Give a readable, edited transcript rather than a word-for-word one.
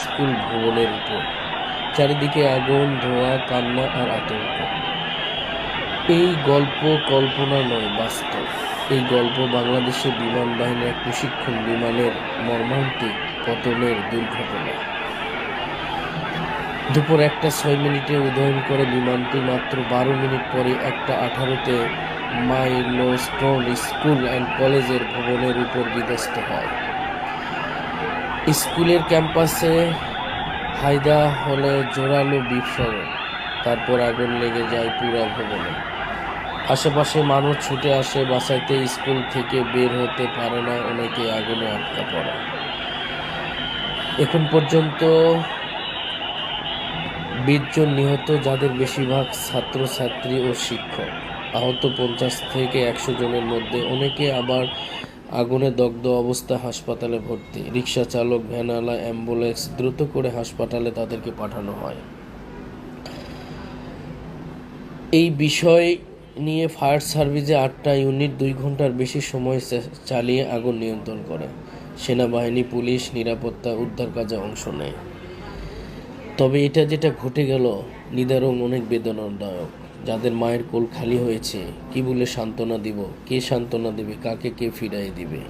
School ভবনের উপর। চারিদিকে আগুন, ধোঁয়া, কান্না আর আতঙ্ক। এই গল্প কল্পনা নয়, বাস্তব। এই গল্প বাংলাদেশের বিমান বাহিনীর এক প্রশিক্ষণ বিমানের মর্মান্তিক পতনের দুর্ঘটনা। দুপুর 1:06 উড্ডয়ন করে বিমানটি মাত্র 12 মিনিট পরে একটা 18তে মাইলস্টোন স্কুল অ্যান্ড কলেজের ভবনের উপর বিধ্বস্ত হয়। স্কুলের ক্যাম্পাসে হায়দা হলে জোরালো বিস্ফোরণ, তারপর আগুন লেগে যায় পুরো ভবনে। আশেপাশে মানুষ ছুটে আসে বাঁচাইতে, স্কুল থেকে বের হতে পারে না, অনেকে আগুনে আটকা পড়ে। এখন পর্যন্ত 20 জন নিহত, যাদের বেশিরভাগ ছাত্রছাত্রী ও শিক্ষক। আহত 50 থেকে 100 জনের মধ্যে অনেকে আবার আগুনে দগ্ধ অবস্থায় হাসপাতালে ভর্তি। রিকশা চালক, ভ্যানওয়ালা, অ্যাম্বুলেন্স দ্রুত করে হাসপাতালে তাদেরকে পাঠানো হয়। এই বিষয় নিয়ে ফায়ার সার্ভিসে 8টা ইউনিট 2 ঘন্টার বেশি সময় চালিয়ে আগুন নিয়ন্ত্রণ করে। সেনাবাহিনী, পুলিশ, নিরাপত্তা উদ্ধার কাজে অংশ নেয়। তবে এটা যেটা ঘটে গেল, নিদারুণ, অনেক বেদনাদায়ক। যাদের মায়ের কোল খালি হয়েছে, কি বলে সান্ত্বনা দিব? কে সান্ত্বনা দেবে? কাকে কে ফিরাই দিবে?